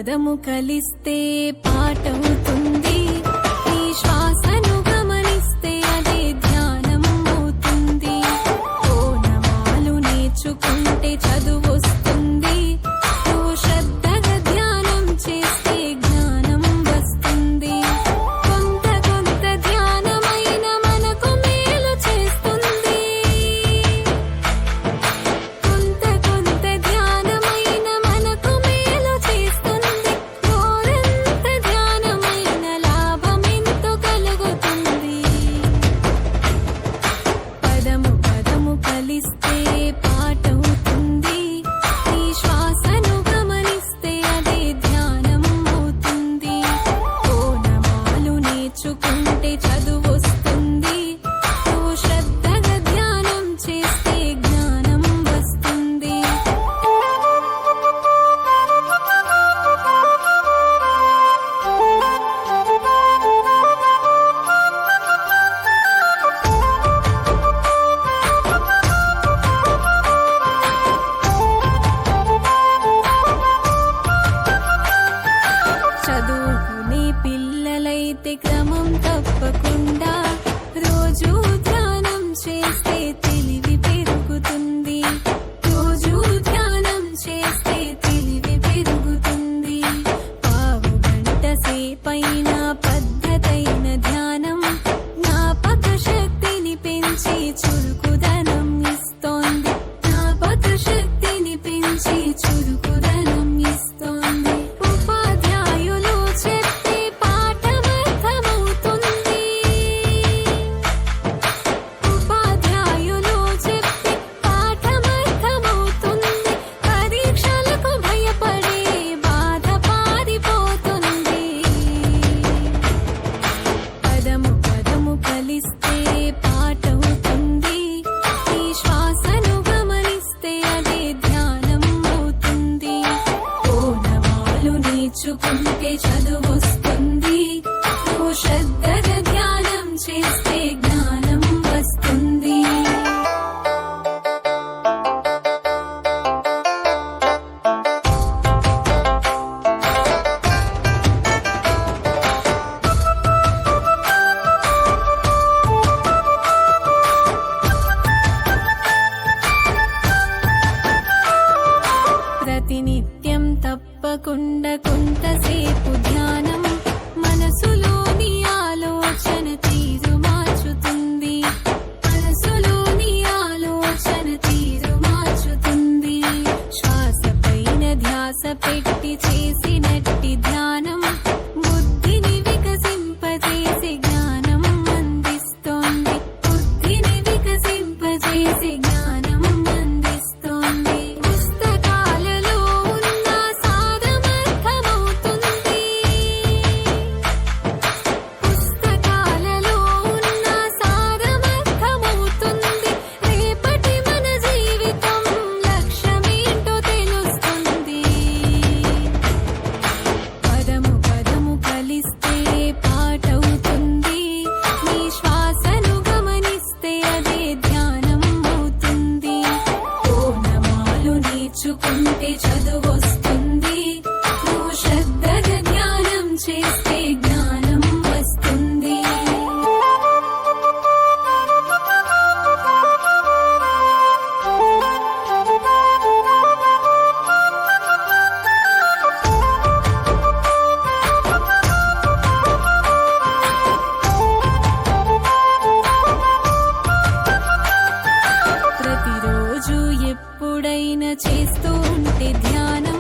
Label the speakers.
Speaker 1: పదము కలిస్తే పాటవుతుంది. నీ శ్వాసను గమనిస్తే అదే ధ్యానం అవుతుంది. ఓనమాలు నేర్చుకుంటే చదువొస్తుంది. నువ్వు శ్రద్ధగా ధ్యానం చేస్తే జ్ఞానం వస్తుంది. కొంత కొంత ధ్యానమైన మనకు మేలు చేస్తుంది. కొంత కొంత ధ్యానమైన మనకు మేలు చేస్తుంది. గోరంత ధ్యానమైన లాభమెంతో కలుగుతుంది. పదము పదము కలిస్తే పాటవుతుంది. నీ శ్వాసను గమనిస్తే అదే ధ్యానం అవుతుంది. ఓనమాలు నేర్చుకుంటే చదువొస్తుంది. నువ్వు శ్రద్ధగా ధ్యానం చేస్తే జ్ఞానం వస్తుంది. చదువుకునే పిల్లలైతే క్రమం తప్పకుండా రోజు ధ్యానం చేస్తే తెలివి పెరుగుతుంది. రోజు ధ్యానం చేస్తే తెలివి పెరుగుతుంది. పావు గంట సేపైన పద్ధతైన ధ్యానం జ్ఞాపక శక్తిని పెంచి చురుకుదనం ఇస్తోంది. జ్ఞాపక శక్తిని పెంచి చురుకుదనం ఇస్తోంది. ఉపాధ్యాయులు చెప్పే పాఠమర్థమవుతుంది. ఉపాధ్యాయులు చెప్పే పాఠమర్థమవుతుంది. పరీక్షలకు భయపడే బాధ పారిపోతుంది. పదము పదము కలిస్తే పాటవుతుంది. నీ శ్వాసను గమనిస్తే అదే ధ్యానం అవుతుంది. ఓనమాలు నేర్చుకుంటే చదువొస్తుంది. నువ్వు శ్రద్ధగా ధ్యానం చేస్తే జ్ఞానం వస్తుంది. ప్రతినిత్యం తప్పకుండా కొంతసేపు ధ్యానం మనసులోని ఆలోచన తీరు మార్చుతుంది. మనసులోని ఆలోచన తీరు మార్చుతుంది. శ్వాస పైన ధ్యాస పెట్టి చేసినట్టి ధ్యానం బుద్ధిని వికసింపజేసి జ్ఞానం అందిస్తోంది. బుద్ధిని వికసింపజేసి జ్ఞానం అందిస్తోంది. పుస్తకాలలో ఉన్న సారమర్థమవుతుంది. పుస్తకాలలో ఉన్న సారమర్థమవుతుంది. రేపటి మన జీవితం లక్ష్యమేంటో తెలుస్తుంది. పదము పదము కలిస్తే పాటవుతుంది. నీ శ్వాసను గమనిస్తే అదే ధ్యానం అవుతుంది. ఓనమాలు నేర్చుకుంటే చదువొస్తుంది. నువ్వు శ్రద్ధగా ధ్యానం చేస్తే జ్ఞానం వస్తుంది. ప్రతిరోజు ఎప్పుడైనా చేస్తూ ఉంటే ధ్యానం